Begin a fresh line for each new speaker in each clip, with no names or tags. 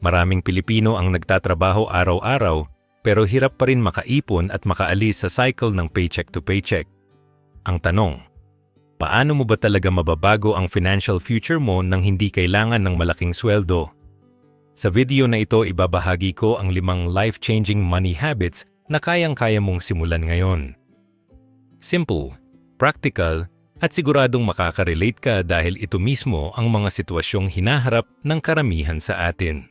Maraming Pilipino ang nagtatrabaho araw-araw pero hirap pa rin makaipon at makaalis sa cycle ng paycheck to paycheck. Ang tanong, paano mo ba talaga mababago ang financial future mo nang hindi kailangan ng malaking sweldo? Sa video na ito, ibabahagi ko ang 5 life-changing money habits na kayang-kaya mong simulan ngayon. Simple, practical, at siguradong makaka-relate ka dahil ito mismo ang mga sitwasyong hinaharap ng karamihan sa atin.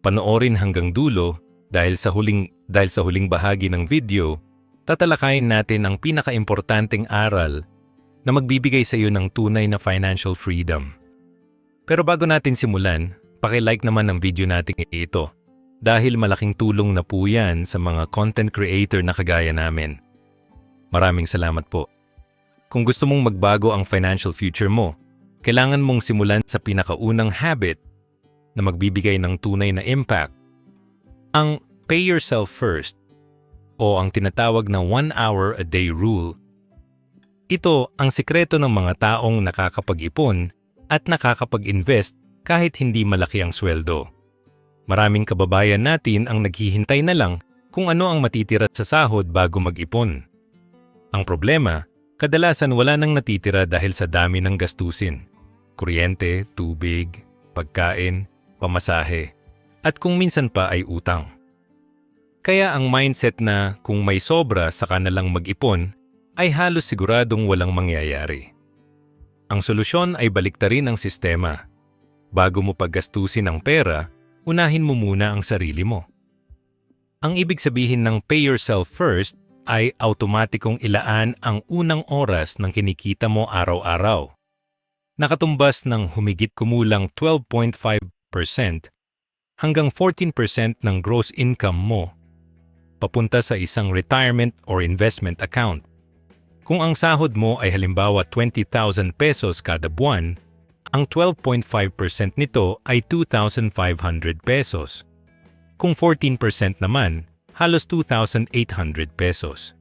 Panoorin hanggang dulo dahil sa huling bahagi ng video, tatalakayin natin ang pinaka-importanteng aral na magbibigay sa iyo ng tunay na financial freedom. Pero bago natin simulan, paki-like naman ang video natin ito dahil malaking tulong na po yan sa mga content creator na kagaya namin. Maraming salamat po. Kung gusto mong magbago ang financial future mo, kailangan mong simulan sa pinakaunang habit na magbibigay ng tunay na impact. Ang pay yourself first o ang tinatawag na 1 hour a day rule. Ito ang sikreto ng mga taong nakakapag-ipon at nakakapag-invest kahit hindi malaki ang sweldo. Maraming kababayan natin ang naghihintay na lang kung ano ang matitira sa sahod bago mag-ipon. Ang problema, kadalasan wala nang natitira dahil sa dami ng gastusin. Kuryente, tubig, pagkain, pamasahe, at kung minsan pa ay utang. Kaya ang mindset na kung may sobra saka na lang mag-ipon ay halos siguradong walang mangyayari. Ang solusyon ay baliktarin ang sistema. Bago mo paggastusin ang pera, unahin mo muna ang sarili mo. Ang ibig sabihin ng pay yourself first ay automatikong ilaan ang unang oras ng kinikita mo araw-araw. Nakatumbas ng humigit kumulang 12.5% hanggang 14% ng gross income mo papunta sa isang retirement or investment account. Kung ang sahod mo ay halimbawa 20,000 pesos kada buwan, ang 12.5% nito ay 2,500 pesos. Kung 14% naman, halos 2,800 pesos.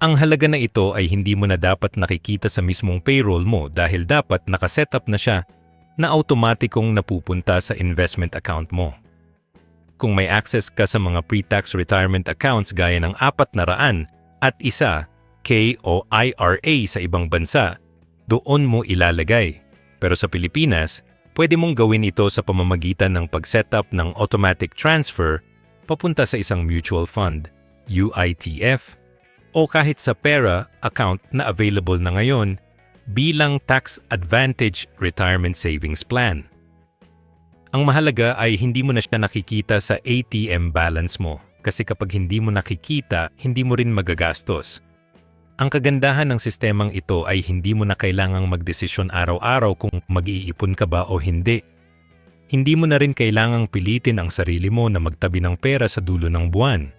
Ang halaga na ito ay hindi mo na dapat nakikita sa mismong payroll mo dahil dapat nakasetup na siya na automatikong napupunta sa investment account mo. Kung may access ka sa mga pre-tax retirement accounts gaya ng 400 at isa K o IRA sa ibang bansa, doon mo ilalagay. Pero sa Pilipinas, pwede mong gawin ito sa pamamagitan ng pag-setup ng automatic transfer papunta sa isang mutual fund, UITF, o kahit sa pera account na available na ngayon bilang Tax Advantage Retirement Savings Plan. Ang mahalaga ay hindi mo na siya nakikita sa ATM balance mo kasi kapag hindi mo nakikita, hindi mo rin magagastos. Ang kagandahan ng sistemang ito ay hindi mo na kailangang magdesisyon araw-araw kung mag-iipon ka ba o hindi. Hindi mo na rin kailangang pilitin ang sarili mo na magtabi ng pera sa dulo ng buwan.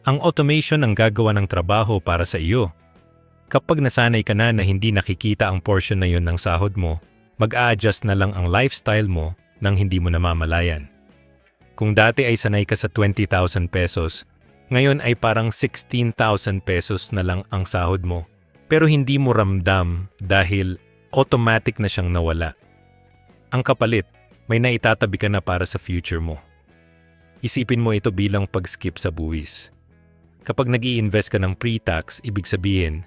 Ang automation ang gagawa ng trabaho para sa iyo. Kapag nasanay ka na hindi nakikita ang portion na yon ng sahod mo, mag-a-adjust na lang ang lifestyle mo nang hindi mo namamalayan. Kung dati ay sanay ka sa 20,000 pesos, ngayon ay parang 16,000 pesos na lang ang sahod mo. Pero hindi mo ramdam dahil automatic na siyang nawala. Ang kapalit, may naitatabi ka na para sa future mo. Isipin mo ito bilang pag-skip sa buwis. Kapag nag-i-invest ka ng pre-tax, ibig sabihin,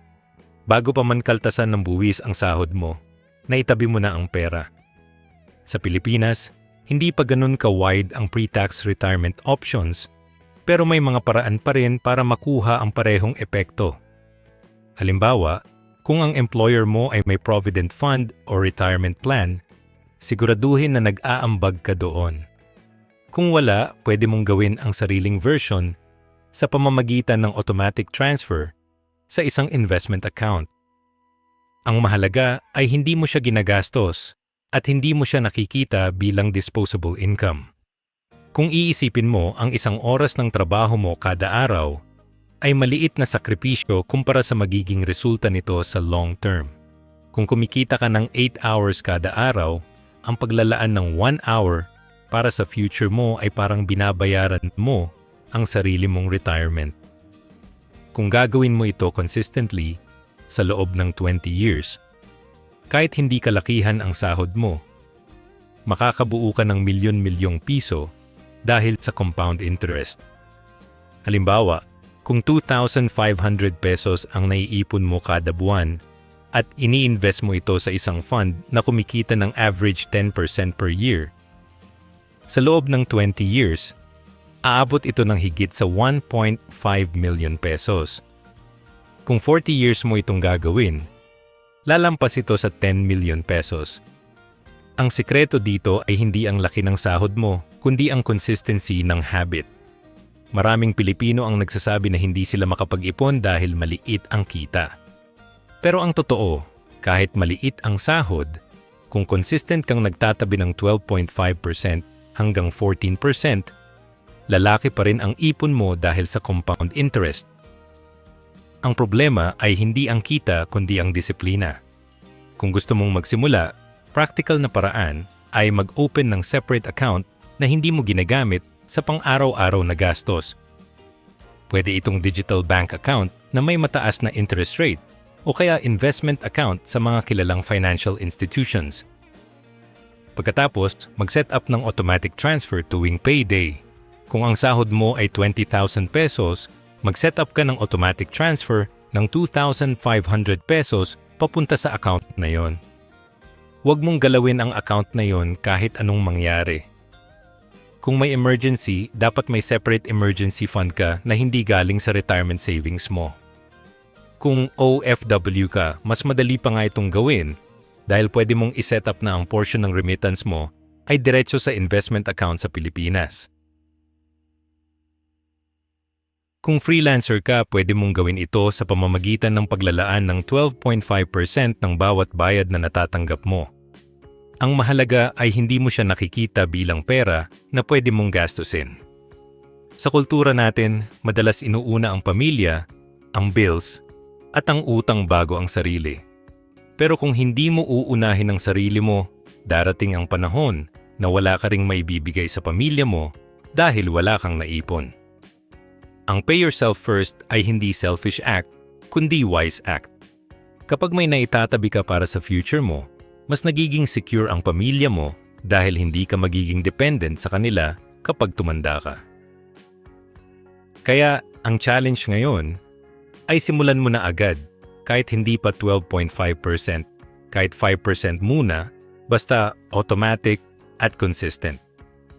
bago pa man kaltasan ng buwis ang sahod mo, naitabi mo na ang pera. Sa Pilipinas, hindi pa ganun ka-wide ang pre-tax retirement options, pero may mga paraan pa rin para makuha ang parehong epekto. Halimbawa, kung ang employer mo ay may provident fund o retirement plan, siguraduhin na nag-aambag ka doon. Kung wala, pwede mong gawin ang sariling version sa pamamagitan ng automatic transfer sa isang investment account. Ang mahalaga ay hindi mo siya ginagastos at hindi mo siya nakikita bilang disposable income. Kung iisipin mo ang isang oras ng trabaho mo kada araw, ay maliit na sakripisyo kumpara sa magiging resulta nito sa long term. Kung kumikita ka ng 8 hours kada araw, ang paglalaan ng 1 hour para sa future mo ay parang binabayaran mo ang sarili mong retirement. Kung gagawin mo ito consistently sa loob ng 20 years, kahit hindi kalakihan ang sahod mo, makakabuo ka ng milyon-milyong piso dahil sa compound interest. Halimbawa, kung 2,500 pesos ang naiipon mo kada buwan at ini-invest mo ito sa isang fund na kumikita ng average 10% per year, sa loob ng 20 years, aabot ito ng higit sa 1.5 million pesos. Kung 40 years mo itong gagawin, lalampas ito sa 10 million pesos. Ang sikreto dito ay hindi ang laki ng sahod mo, kundi ang consistency ng habit. Maraming Pilipino ang nagsasabi na hindi sila makapag-ipon dahil maliit ang kita. Pero ang totoo, kahit maliit ang sahod, kung consistent kang nagtatabi ng 12.5% hanggang 14%, lalaki pa rin ang ipon mo dahil sa compound interest. Ang problema ay hindi ang kita kundi ang disiplina. Kung gusto mong magsimula, practical na paraan ay mag-open ng separate account na hindi mo ginagamit sa pang-araw-araw na gastos. Pwede itong digital bank account na may mataas na interest rate o kaya investment account sa mga kilalang financial institutions. Pagkatapos, mag-set up ng automatic transfer tuwing payday. Kung ang sahod mo ay 20,000 pesos, mag-set up ka ng automatic transfer ng 2,500 pesos papunta sa account na yon. Huwag mong galawin ang account na yon kahit anong mangyari. Kung may emergency, dapat may separate emergency fund ka na hindi galing sa retirement savings mo. Kung OFW ka, mas madali pa nga itong gawin dahil pwede mong iset up na ang portion ng remittance mo ay diretso sa investment account sa Pilipinas. Kung freelancer ka, pwede mong gawin ito sa pamamagitan ng paglalaan ng 12.5% ng bawat bayad na natatanggap mo. Ang mahalaga ay hindi mo siya nakikita bilang pera na pwede mong gastusin. Sa kultura natin, madalas inuuna ang pamilya, ang bills, at ang utang bago ang sarili. Pero kung hindi mo uunahin ang sarili mo, darating ang panahon na wala ka ring maibibigay sa pamilya mo dahil wala kang naipon. Ang pay yourself first ay hindi selfish act, kundi wise act. Kapag may naitatabi ka para sa future mo, mas nagiging secure ang pamilya mo dahil hindi ka magiging dependent sa kanila kapag tumanda ka. Kaya, ang challenge ngayon ay simulan mo na agad, kahit hindi pa 12.5%, kahit 5% muna, basta automatic at consistent.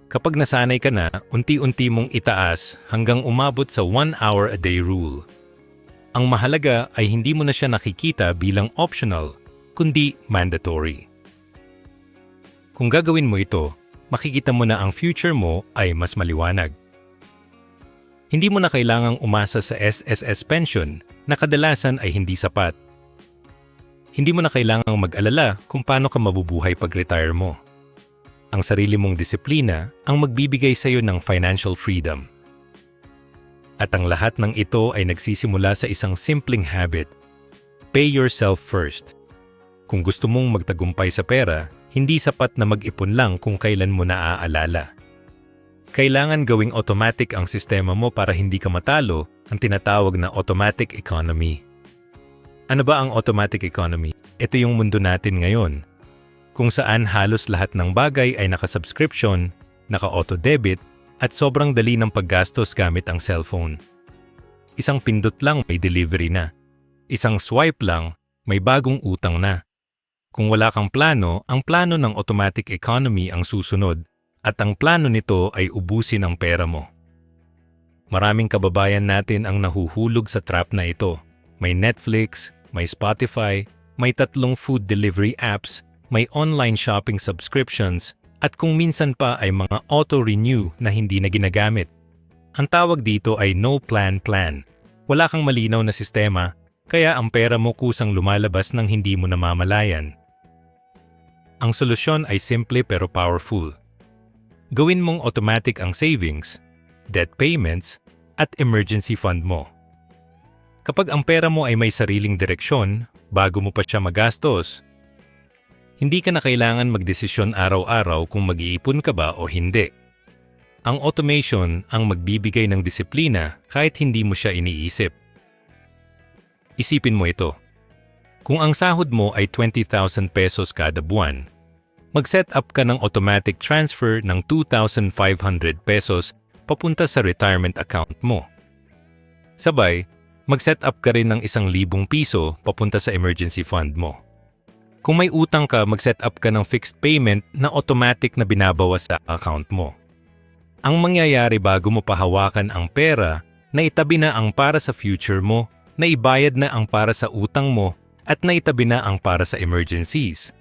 Kapag nasanay ka na, unti-unti mong itaas hanggang umabot sa 1 hour a day rule. Ang mahalaga ay hindi mo na siya nakikita bilang optional, kundi mandatory. Kung gagawin mo ito, makikita mo na ang future mo ay mas maliwanag. Hindi mo na kailangang umasa sa SSS pension na kadalasan ay hindi sapat. Hindi mo na kailangang mag-alala kung paano ka mabubuhay pag-retire mo. Ang sarili mong disiplina ang magbibigay sa iyo ng financial freedom. At ang lahat ng ito ay nagsisimula sa isang simpleng habit. Pay yourself first. Kung gusto mong magtagumpay sa pera, hindi sapat na mag-ipon lang kung kailan mo naaalala. Kailangan gawing automatic ang sistema mo para hindi ka matalo, ang tinatawag na automatic economy. Ano ba ang automatic economy? Ito yung mundo natin ngayon, kung saan halos lahat ng bagay ay naka-subscription, naka-auto-debit, at sobrang dali ng paggastos gamit ang cellphone. Isang pindot lang may delivery na. Isang swipe lang, may bagong utang na. Kung wala kang plano, ang plano ng automatic economy ang susunod, at ang plano nito ay ubusin ang pera mo. Maraming kababayan natin ang nahuhulog sa trap na ito. May Netflix, may Spotify, may 3 food delivery apps, may online shopping subscriptions, at kung minsan pa ay mga auto-renew na hindi na ginagamit. Ang tawag dito ay no plan plan. Wala kang malinaw na sistema, kaya ang pera mo kusang lumalabas ng hindi mo namamalayan. Ang solusyon ay simple pero powerful. Gawin mong automatic ang savings, debt payments, at emergency fund mo. Kapag ang pera mo ay may sariling direksyon, bago mo pa siya magastos, hindi ka na kailangan magdesisyon araw-araw kung mag-iipon ka ba o hindi. Ang automation ang magbibigay ng disiplina kahit hindi mo siya iniisip. Isipin mo ito. Kung ang sahod mo ay 20,000 pesos kada buwan, Mag-set up ka ng automatic transfer ng 2,500 pesos papunta sa retirement account mo. Sabay, mag-set up ka rin ng 1,000 piso papunta sa emergency fund mo. Kung may utang ka, mag-set up ka ng fixed payment na automatic na binabawas sa account mo. Ang mangyayari bago mo pahawakan ang pera, na itabi na ang para sa future mo, na ibayad na ang para sa utang mo, at naitabi na ang para sa emergencies.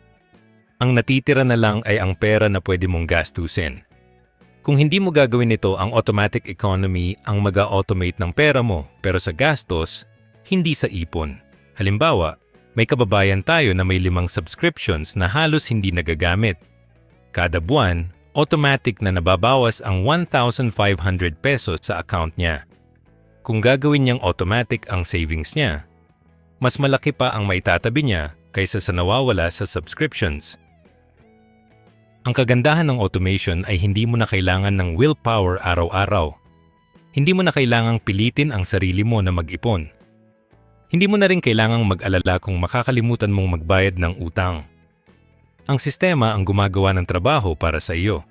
Ang natitira na lang ay ang pera na pwede mong gastusin. Kung hindi mo gagawin ito, ang automatic economy ang mag-automate ng pera mo, pero sa gastos, hindi sa ipon. Halimbawa, may kababayan tayo na may 5 subscriptions na halos hindi nagagamit. Kada buwan, automatic na nababawas ang 1,500 pesos sa account niya. Kung gagawin niyang automatic ang savings niya, mas malaki pa ang maitatabi niya kaysa sa nawawala sa subscriptions. Ang kagandahan ng automation ay hindi mo na kailangan ng willpower araw-araw. Hindi mo na kailangang pilitin ang sarili mo na mag-ipon. Hindi mo na rin kailangang mag-alala kung makakalimutan mong magbayad ng utang. Ang sistema ang gumagawa ng trabaho para sa iyo.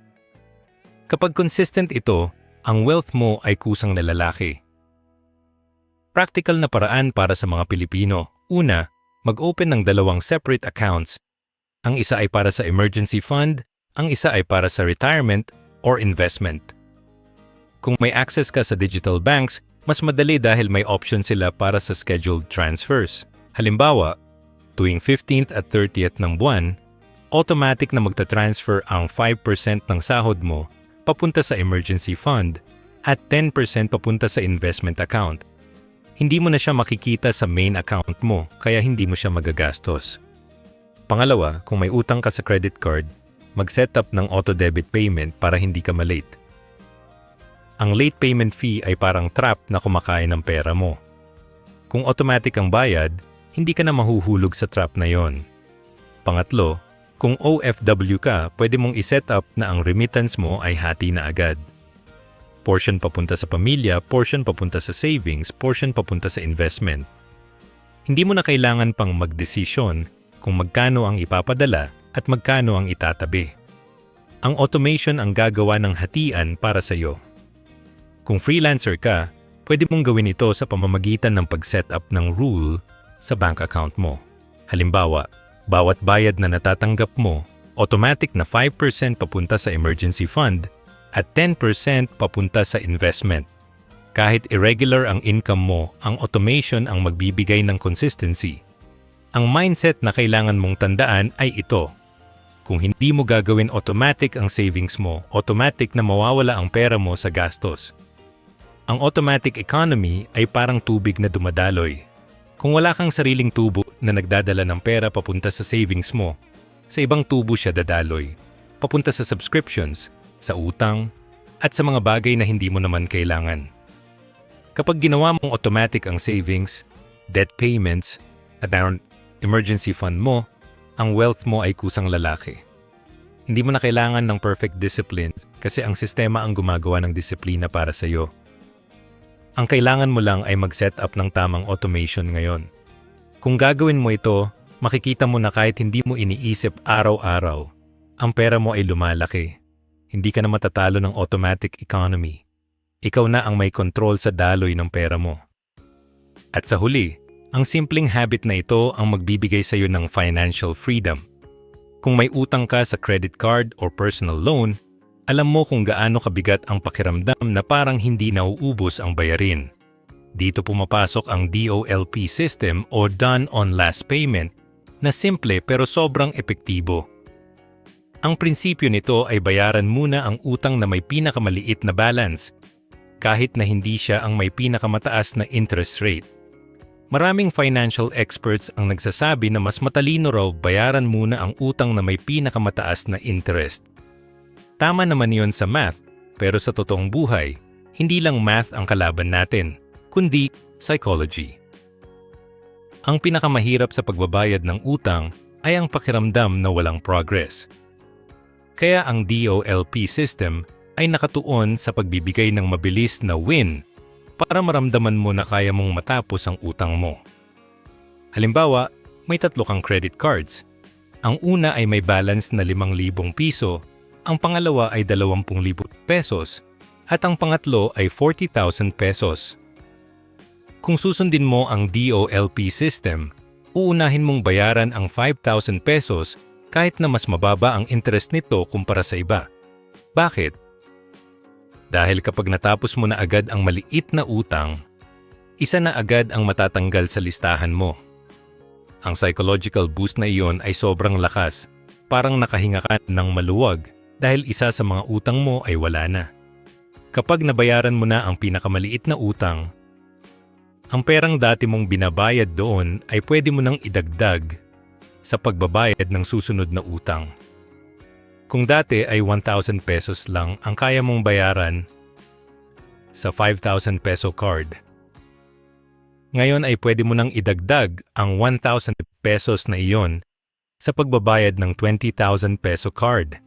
Kapag consistent ito, ang wealth mo ay kusang nalalaki. Practical na paraan para sa mga Pilipino. Una, mag-open ng 2 separate accounts. Ang isa ay para sa emergency fund, ang isa ay para sa retirement or investment. Kung may access ka sa digital banks, mas madali dahil may option sila para sa scheduled transfers. Halimbawa, tuwing 15th at 30th ng buwan, automatic na magta-transfer ang 5% ng sahod mo papunta sa emergency fund at 10% papunta sa investment account. Hindi mo na siya makikita sa main account mo kaya hindi mo siya magagastos. Pangalawa, kung may utang ka sa credit card, mag-set up ng auto-debit payment para hindi ka malate. Ang late payment fee ay parang trap na kumakain ng pera mo. Kung automatic ang bayad, hindi ka na mahuhulog sa trap na yon. Pangatlo, kung OFW ka, pwede mong iset up na ang remittance mo ay hati na agad. Portion papunta sa pamilya, portion papunta sa savings, portion papunta sa investment. Hindi mo na kailangan pang magdesisyon kung magkano ang ipapadala at magkano ang itatabi. Ang automation ang gagawa ng hatian para sa iyo. Kung freelancer ka, pwede mong gawin ito sa pamamagitan ng pag-set up ng rule sa bank account mo. Halimbawa, bawat bayad na natatanggap mo, automatic na 5% papunta sa emergency fund at 10% papunta sa investment. Kahit irregular ang income mo, ang automation ang magbibigay ng consistency. Ang mindset na kailangan mong tandaan ay ito. Kung hindi mo gagawin automatic ang savings mo, automatic na mawawala ang pera mo sa gastos. Ang automatic economy ay parang tubig na dumadaloy. Kung wala kang sariling tubo na nagdadala ng pera papunta sa savings mo, sa ibang tubo siya dadaloy, papunta sa subscriptions, sa utang, at sa mga bagay na hindi mo naman kailangan. Kapag ginawa mong automatic ang savings, debt payments, at ang emergency fund mo, ang wealth mo ay kusang lalaki. Hindi mo na kailangan ng perfect discipline kasi ang sistema ang gumagawa ng disiplina para sa iyo. Ang kailangan mo lang ay mag-set up ng tamang automation ngayon. Kung gagawin mo ito, makikita mo na kahit hindi mo iniisip araw-araw, ang pera mo ay lumalaki. Hindi ka na matatalo ng automatic economy. Ikaw na ang may control sa daloy ng pera mo. At sa huli, ang simpleng habit na ito ang magbibigay sa iyo ng financial freedom. Kung may utang ka sa credit card or personal loan, alam mo kung gaano kabigat ang pakiramdam na parang hindi nauubos ang bayarin. Dito pumapasok ang DOLP system o Done on Last Payment na simple pero sobrang epektibo. Ang prinsipyo nito ay bayaran muna ang utang na may pinakamaliit na balance, kahit na hindi siya ang may pinakamataas na interest rate. Maraming financial experts ang nagsasabi na mas matalino raw bayaran muna ang utang na may pinakamataas na interest. Tama naman yon sa math, pero sa totoong buhay, hindi lang math ang kalaban natin, kundi psychology. Ang pinakamahirap sa pagbabayad ng utang ay ang pakiramdam na walang progress. Kaya ang DOLP system ay nakatuon sa pagbibigay ng mabilis na win para maramdaman mo na kaya mong matapos ang utang mo. Halimbawa, may 3 kang credit cards. Ang una ay may balance na 5,000 piso, ang pangalawa ay 20,000 pesos, at ang pangatlo ay 40,000 pesos. Kung susundin mo ang DOLP system, uunahin mong bayaran ang 5,000 pesos kahit na mas mababa ang interest nito kumpara sa iba. Bakit? Dahil kapag natapos mo na agad ang maliit na utang, isa na agad ang matatanggal sa listahan mo. Ang psychological boost na iyon ay sobrang lakas, parang nakahinga ka ng maluwag dahil isa sa mga utang mo ay wala na. Kapag nabayaran mo na ang pinakamaliit na utang, ang perang dati mong binabayad doon ay pwede mo nang idagdag sa pagbabayad ng susunod na utang. Kung dati ay 1,000 pesos lang ang kaya mong bayaran sa 5,000 peso card, ngayon ay pwede mo nang idagdag ang 1,000 pesos na iyon sa pagbabayad ng 20,000 peso card.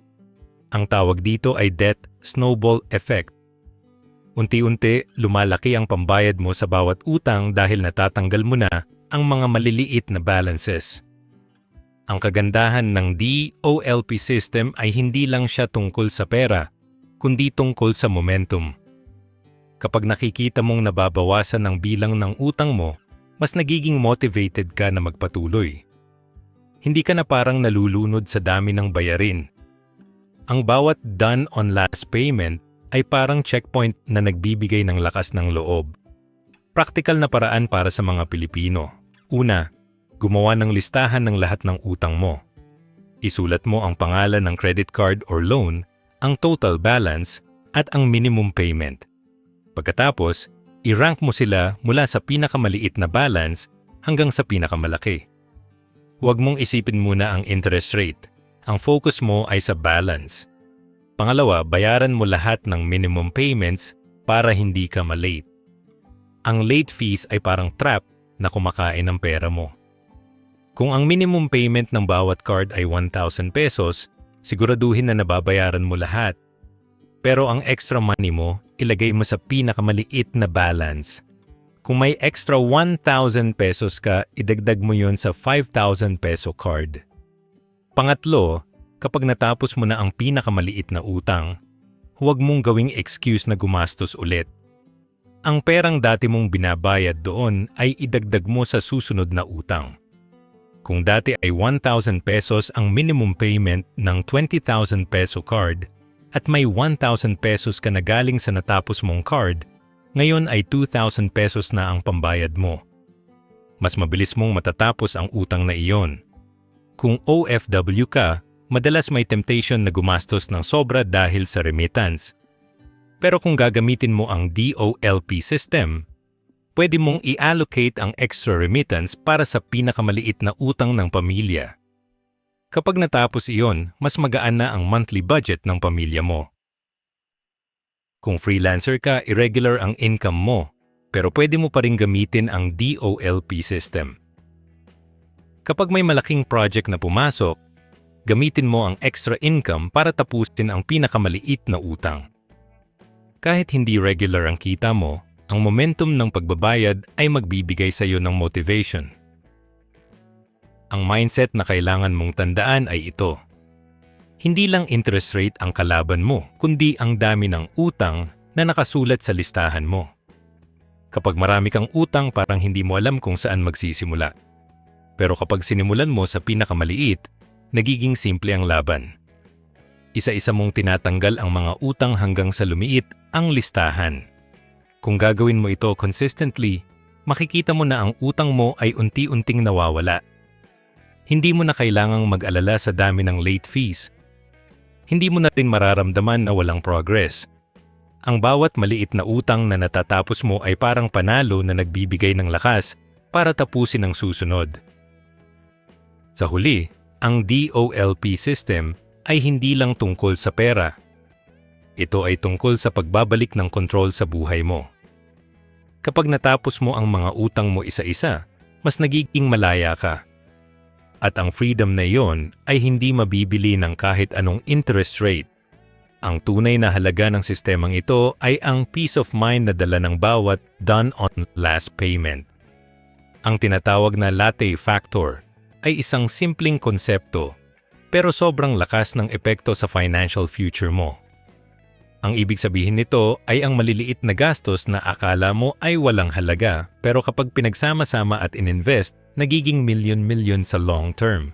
Ang tawag dito ay debt snowball effect. Unti-unti, lumalaki ang pambayad mo sa bawat utang dahil natatanggal mo na ang mga maliliit na balances. Ang kagandahan ng DOLP system ay hindi lang siya tungkol sa pera, kundi tungkol sa momentum. Kapag nakikita mong nababawasan ang bilang ng utang mo, mas nagiging motivated ka na magpatuloy. Hindi ka na parang nalulunod sa dami ng bayarin. Ang bawat done on last payment ay parang checkpoint na nagbibigay ng lakas ng loob. Praktikal na paraan para sa mga Pilipino. Una, gumawa ng listahan ng lahat ng utang mo. Isulat mo ang pangalan ng credit card or loan, ang total balance, at ang minimum payment. Pagkatapos, i-rank mo sila mula sa pinakamaliit na balance hanggang sa pinakamalaki. Huwag mong isipin muna ang interest rate. Ang focus mo ay sa balance. Pangalawa, bayaran mo lahat ng minimum payments para hindi ka malate. Ang late fees ay parang trap na kumakain ng pera mo. Kung ang minimum payment ng bawat card ay 1,000 pesos, siguraduhin na nababayaran mo lahat. Pero ang extra money mo, ilagay mo sa pinakamaliit na balance. Kung may extra 1,000 pesos ka, idagdag mo yon sa 5,000 peso card. Pangatlo, kapag natapos mo na ang pinakamaliit na utang, huwag mong gawing excuse na gumastos ulit. Ang perang dati mong binabayad doon ay idagdag mo sa susunod na utang. Kung dati ay 1,000 pesos ang minimum payment ng 20,000 peso card, at may 1,000 pesos ka na galing sa natapos mong card, ngayon ay 2,000 pesos na ang pambayad mo. Mas mabilis mong matatapos ang utang na iyon. Kung OFW ka, madalas may temptation na gumastos ng sobra dahil sa remittance. Pero kung gagamitin mo ang DOLP system, pwede mong i-allocate ang extra remittance para sa pinakamaliit na utang ng pamilya. Kapag natapos iyon, mas magaan na ang monthly budget ng pamilya mo. Kung freelancer ka, irregular ang income mo, pero pwede mo pa rin gamitin ang DOLP system. Kapag may malaking project na pumasok, gamitin mo ang extra income para tapusin ang pinakamaliit na utang. Kahit hindi regular ang kita mo, ang momentum ng pagbabayad ay magbibigay sa iyo ng motivation. Ang mindset na kailangan mong tandaan ay ito. Hindi lang interest rate ang kalaban mo, kundi ang dami ng utang na nakasulat sa listahan mo. Kapag marami kang utang, parang hindi mo alam kung saan magsisimula. Pero kapag sinimulan mo sa pinakamaliit, nagiging simple ang laban. Isa-isa mong tinatanggal ang mga utang hanggang sa lumiit ang listahan. Kung gagawin mo ito consistently, makikita mo na ang utang mo ay unti-unting nawawala. Hindi mo na kailangang mag-alala sa dami ng late fees. Hindi mo na rin mararamdaman na walang progress. Ang bawat maliit na utang na natatapos mo ay parang panalo na nagbibigay ng lakas para tapusin ang susunod. Sa huli, ang DOLP system ay hindi lang tungkol sa pera. Ito ay tungkol sa pagbabalik ng kontrol sa buhay mo. Kapag natapos mo ang mga utang mo isa-isa, mas nagiging malaya ka. At ang freedom na iyon ay hindi mabibili ng kahit anong interest rate. Ang tunay na halaga ng sistemang ito ay ang peace of mind na dala ng bawat done on last payment. Ang tinatawag na latte factor ay isang simpleng konsepto pero sobrang lakas ng epekto sa financial future mo. Ang ibig sabihin nito ay ang maliliit na gastos na akala mo ay walang halaga pero kapag pinagsama-sama at ininvest, nagiging milyon-milyon sa long term.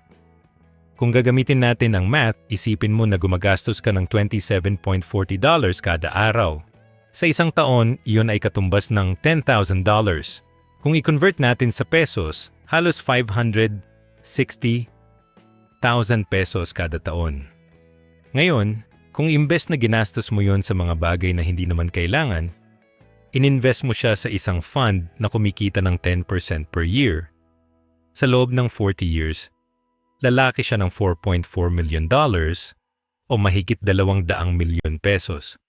Kung gagamitin natin ang math, isipin mo na gumagastos ka ng $27.40 kada araw. Sa isang taon, iyon ay katumbas ng $10,000. Kung i-convert natin sa pesos, halos 560,000 pesos kada taon. Ngayon, kung imbes na ginastos mo yon sa mga bagay na hindi naman kailangan, ininvest mo siya sa isang fund na kumikita ng 10% per year. Sa loob ng 40 years, lalaki siya ng $4.4 million o mahigit 200 milyon pesos.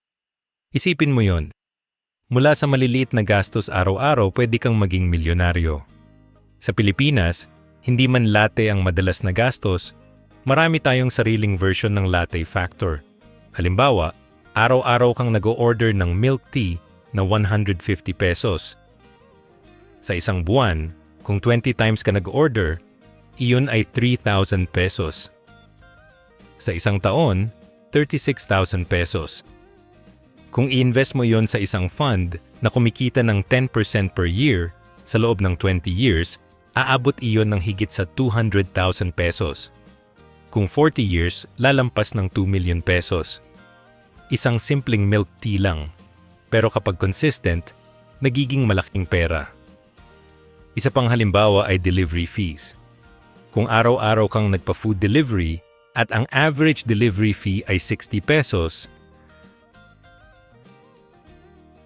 Isipin mo yon. Mula sa maliliit na gastos araw-araw, pwede kang maging milyonaryo. Sa Pilipinas, hindi man latte ang madalas na gastos, marami tayong sariling version ng latte factor. Halimbawa, araw-araw kang nag-o-order ng milk tea na 150 pesos. Sa isang buwan, kung 20 times ka nag-order, iyon ay 3,000 pesos. Sa isang taon, 36,000 pesos. Kung i-invest mo yon sa isang fund na kumikita ng 10% per year, sa loob ng 20 years, aabot iyon ng higit sa 200,000 pesos. Kung 40 years, lalampas ng 2 million pesos. Isang simpleng milk tea lang. Pero kapag consistent, nagiging malaking pera. Isa pang halimbawa ay delivery fees. Kung araw-araw kang nagpa-food delivery at ang average delivery fee ay 60 pesos,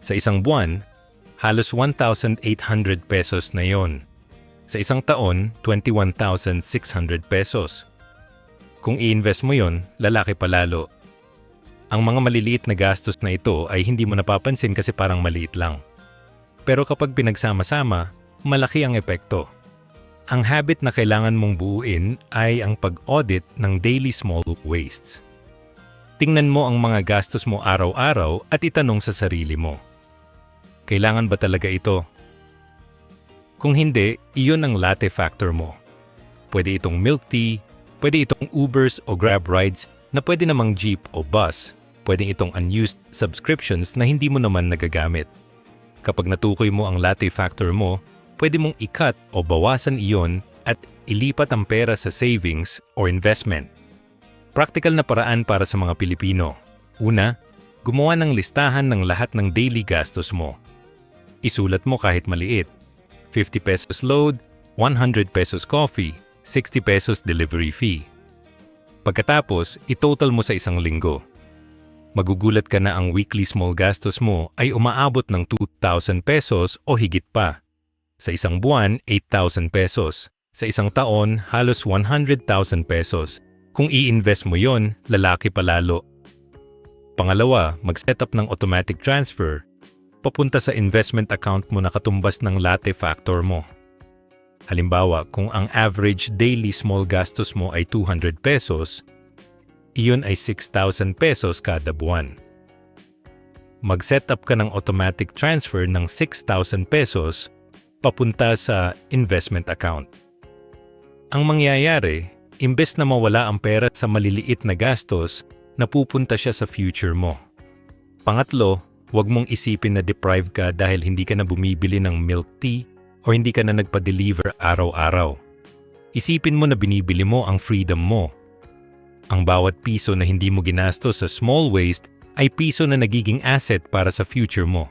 sa isang buwan, halos 1,800 pesos na yon. Sa isang taon, 21,600 pesos. Kung i-invest mo yon, lalaki palalo. Ang mga maliliit na gastos na ito ay hindi mo napapansin kasi parang maliit lang. Pero kapag pinagsama-sama, malaki ang epekto. Ang habit na kailangan mong buuin ay ang pag-audit ng daily small wastes. Tingnan mo ang mga gastos mo araw-araw at itanong sa sarili mo. Kailangan ba talaga ito? Kung hindi, iyon ang latte factor mo. Pwede itong milk tea, pwede itong Ubers o Grab rides na pwede namang jeep o bus. Pwede itong unused subscriptions na hindi mo naman nagagamit. Kapag natukoy mo ang latte factor mo, pwede mong i-cut o bawasan iyon at ilipat ang pera sa savings o investment. Praktikal na paraan para sa mga Pilipino. Una, gumawa ng listahan ng lahat ng daily gastos mo. Isulat mo kahit maliit. 50 pesos load, 100 pesos coffee, 60 pesos delivery fee. Pagkatapos, itotal mo sa isang linggo. Magugulat ka na ang weekly small gastos mo ay umaabot ng 2,000 pesos o higit pa. Sa isang buwan, 8,000 pesos. Sa isang taon, halos 100,000 pesos. Kung i-invest mo yon, lalaki palalo. Pangalawa, mag-set up ng automatic transfer. Papunta sa investment account mo na katumbas ng latte factor mo. Halimbawa, kung ang average daily small gastos mo ay 200 pesos, iyon ay 6,000 pesos kada buwan. Mag-set up ka ng automatic transfer ng 6,000 pesos papunta sa investment account. Ang mangyayari, imbes na mawala ang pera sa maliliit na gastos, napupunta siya sa future mo. Pangatlo, huwag mong isipin na deprived ka dahil hindi ka na bumibili ng milk tea o hindi ka na nagpa-deliver araw-araw. Isipin mo na binibili mo ang freedom mo. Ang bawat piso na hindi mo ginastos sa small waste ay piso na nagiging asset para sa future mo.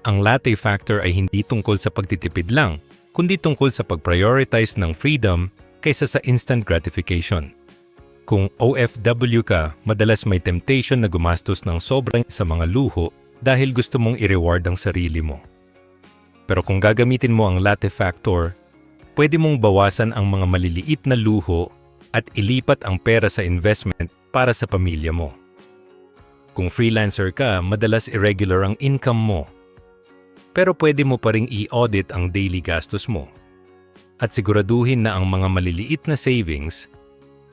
Ang latte factor ay hindi tungkol sa pagtitipid lang, kundi tungkol sa pag-prioritize ng freedom kaysa sa instant gratification. Kung OFW ka, madalas may temptation na gumastos ng sobrang sa mga luho dahil gusto mong i-reward ang sarili mo. Pero kung gagamitin mo ang latte factor, pwede mong bawasan ang mga maliliit na luho at ilipat ang pera sa investment para sa pamilya mo. Kung freelancer ka, madalas irregular ang income mo. Pero pwede mo pa ring i-audit ang daily gastos mo. At siguraduhin na ang mga maliliit na savings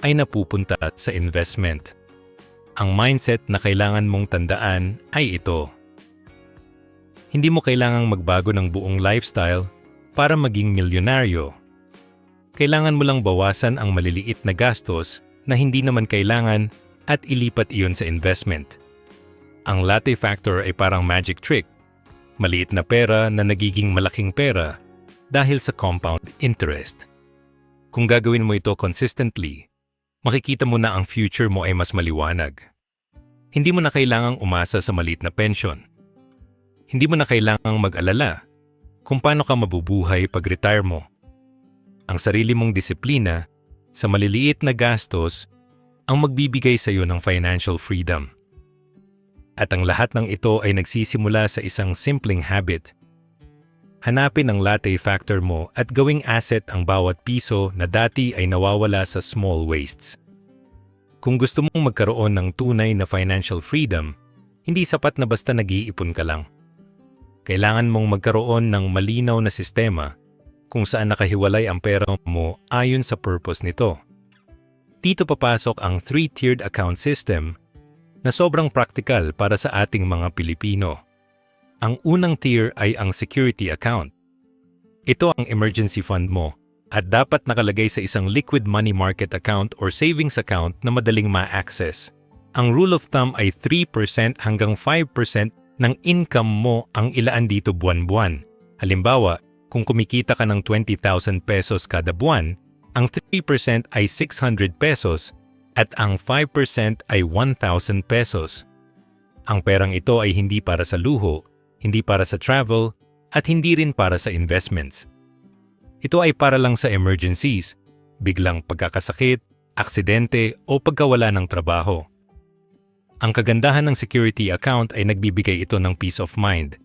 ay napupunta sa investment. Ang mindset na kailangan mong tandaan ay ito. Hindi mo kailangang magbago ng buong lifestyle para maging milyonaryo. Kailangan mo lang bawasan ang maliliit na gastos na hindi naman kailangan at ilipat iyon sa investment. Ang latte factor ay parang magic trick. Maliit na pera na nagiging malaking pera dahil sa compound interest. Kung gagawin mo ito consistently, makikita mo na ang future mo ay mas maliwanag. Hindi mo na kailangang umasa sa maliit na pension. Hindi mo na kailangang mag-alala kung paano ka mabubuhay pag retire mo. Ang sarili mong disiplina sa maliliit na gastos ang magbibigay sa iyo ng financial freedom. At ang lahat ng ito ay nagsisimula sa isang simpleng habit. Hanapin ang latte factor mo at gawing asset ang bawat piso na dati ay nawawala sa small wastes. Kung gusto mong magkaroon ng tunay na financial freedom, hindi sapat na basta nag-iipon ka lang. Kailangan mong magkaroon ng malinaw na sistema kung saan nakahiwalay ang pera mo ayon sa purpose nito. Dito papasok ang 3-tiered account system na sobrang practical para sa ating mga Pilipino. Ang unang tier ay ang security account. Ito ang emergency fund mo at dapat nakalagay sa isang liquid money market account or savings account na madaling ma-access. Ang rule of thumb ay 3% hanggang 5% ng income mo ang ilaan dito buwan-buwan. Halimbawa, kung kumikita ka ng 20,000 pesos kada buwan, ang 3% ay 600 pesos at ang 5% ay 1,000 pesos. Ang perang ito ay hindi para sa luho, hindi para sa travel, at hindi rin para sa investments. Ito ay para lang sa emergencies, biglang pagkakasakit, aksidente o pagkawala ng trabaho. Ang kagandahan ng security account ay nagbibigay ito ng peace of mind.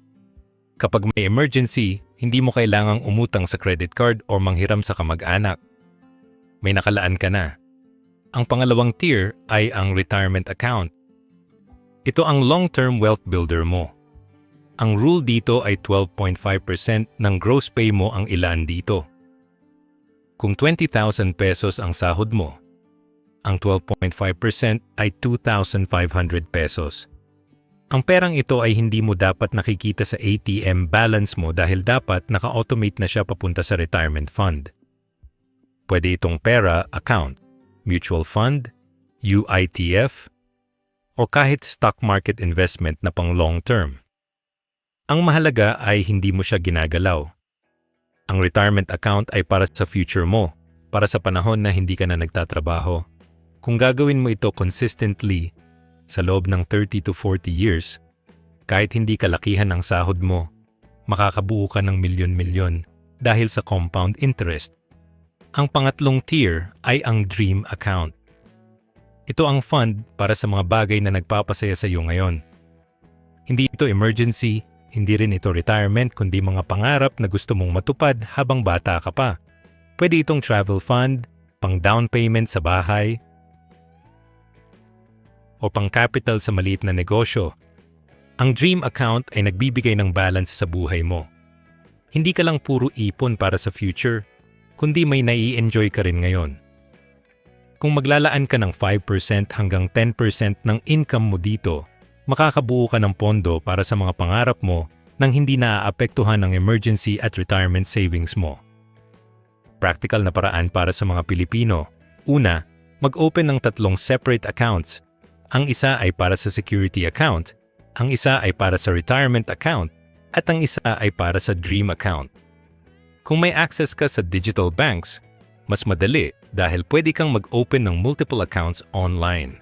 Kapag may emergency, hindi mo kailangang umutang sa credit card o manghiram sa kamag-anak. May nakalaan ka na. Ang pangalawang tier ay ang retirement account. Ito ang long-term wealth builder mo. Ang rule dito ay 12.5% ng gross pay mo ang ilaan dito. Kung 20,000 pesos ang sahod mo, ang 12.5% ay 2,500 pesos. Ang perang ito ay hindi mo dapat nakikita sa ATM balance mo dahil dapat naka-automate na siya papunta sa retirement fund. Pwede itong pera account, mutual fund, UITF, o kahit stock market investment na pang long term. Ang mahalaga ay hindi mo siya ginagalaw. Ang retirement account ay para sa future mo, para sa panahon na hindi ka na nagtatrabaho. Kung gagawin mo ito consistently, sa loob ng 30 to 40 years, kahit hindi kalakihan ang sahod mo, makakabuo ka ng milyon-milyon dahil sa compound interest. Ang pangatlong tier ay ang dream account. Ito ang fund para sa mga bagay na nagpapasaya sa iyo ngayon. Hindi ito emergency, hindi rin ito retirement kundi mga pangarap na gusto mong matupad habang bata ka pa. Pwede itong travel fund, pang down payment sa bahay, o pang capital sa maliit na negosyo. Ang dream account ay nagbibigay ng balance sa buhay mo. Hindi ka lang puro ipon para sa future, kundi may nai-enjoy ka rin ngayon. Kung maglalaan ka ng 5% hanggang 10% ng income mo dito, makakabuo ka ng pondo para sa mga pangarap mo nang hindi naaapektuhan ng emergency at retirement savings mo. Practical na paraan para sa mga Pilipino. Una, mag-open ng 3 separate accounts. Ang isa ay para sa security account, ang isa ay para sa retirement account, at ang isa ay para sa dream account. Kung may access ka sa digital banks, mas madali dahil pwede kang mag-open ng multiple accounts online.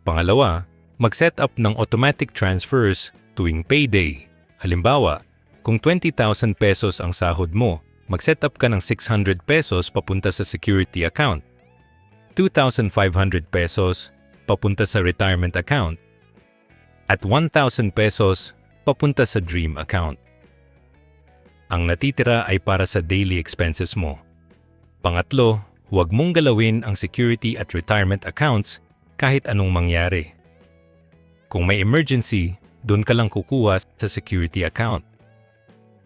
Pangalawa, mag-set up ng automatic transfers tuwing payday. Halimbawa, kung 20,000 pesos ang sahod mo, mag-set up ka ng 600 pesos papunta sa security account, 2,500 pesos papunta sa retirement account, at 1,000 pesos papunta sa dream account. Ang natitira ay para sa daily expenses mo. Pangatlo, huwag mong galawin ang security at retirement accounts kahit anong mangyari. Kung may emergency, doon ka lang kukuha sa security account.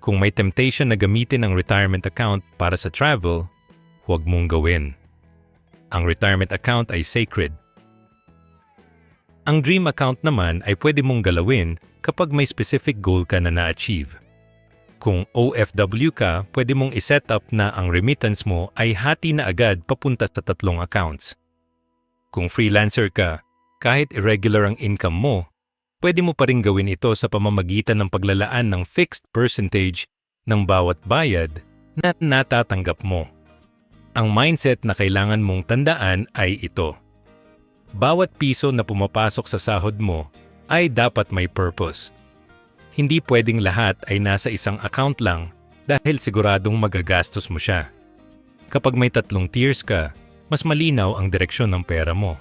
Kung may temptation na gamitin ang retirement account para sa travel, huwag mong gawin. Ang retirement account ay sacred. Ang dream account naman ay pwede mong galawin kapag may specific goal ka na na-achieve. Kung OFW ka, pwede mong iset up na ang remittance mo ay hati na agad papunta sa 3 accounts. Kung freelancer ka, kahit irregular ang income mo, pwede mo pa rin gawin ito sa pamamagitan ng paglalaan ng fixed percentage ng bawat bayad na natatanggap mo. Ang mindset na kailangan mong tandaan ay ito. Bawat piso na pumapasok sa sahod mo ay dapat may purpose. Hindi pwedeng lahat ay nasa isang account lang dahil siguradong magagastos mo siya. Kapag may 3 tiers ka, mas malinaw ang direksyon ng pera mo.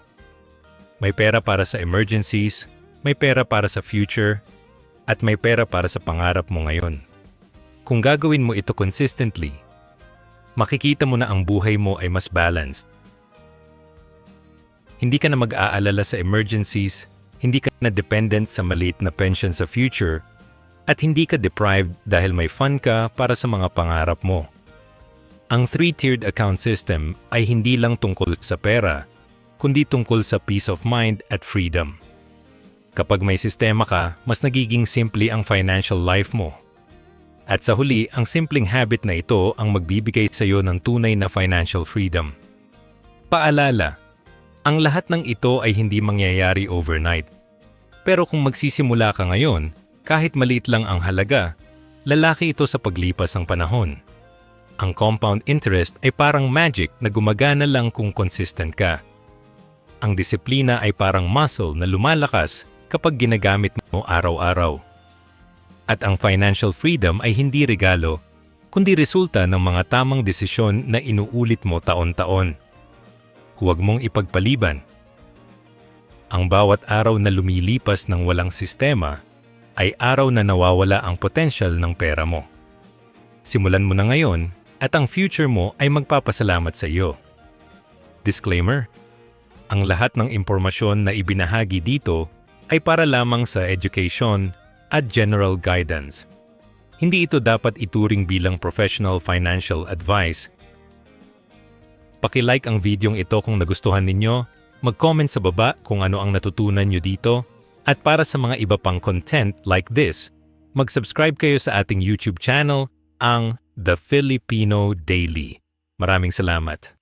May pera para sa emergencies, may pera para sa future, at may pera para sa pangarap mo ngayon. Kung gagawin mo ito consistently, makikita mo na ang buhay mo ay mas balanced. Hindi ka na mag-aalala sa emergencies, hindi ka na dependent sa maliit na pension sa future, at hindi ka deprived dahil may fund ka para sa mga pangarap mo. Ang 3-tiered account system ay hindi lang tungkol sa pera, kundi tungkol sa peace of mind at freedom. Kapag may sistema ka, mas nagiging simple ang financial life mo. At sa huli, ang simpleng habit na ito ang magbibigay sa iyo ng tunay na financial freedom. Paalala, ang lahat ng ito ay hindi mangyayari overnight. Pero kung magsisimula ka ngayon, kahit maliit lang ang halaga, lalaki ito sa paglipas ng panahon. Ang compound interest ay parang magic na gumagana lang kung consistent ka. Ang disiplina ay parang muscle na lumalakas kapag ginagamit mo araw-araw. At ang financial freedom ay hindi regalo, kundi resulta ng mga tamang desisyon na inuulit mo taon-taon. Huwag mong ipagpaliban. Ang bawat araw na lumilipas ng walang sistema ay araw na nawawala ang potensyal ng pera mo. Simulan mo na ngayon at ang future mo ay magpapasalamat sa iyo. Disclaimer: ang lahat ng impormasyon na ibinahagi dito ay para lamang sa education at general guidance. Hindi ito dapat ituring bilang professional financial advice. Paki-like ang videong ito kung nagustuhan ninyo, mag-comment sa baba kung ano ang natutunan nyo dito, at para sa mga iba pang content like this, mag-subscribe kayo sa ating YouTube channel, ang The Filipino Daily. Maraming salamat.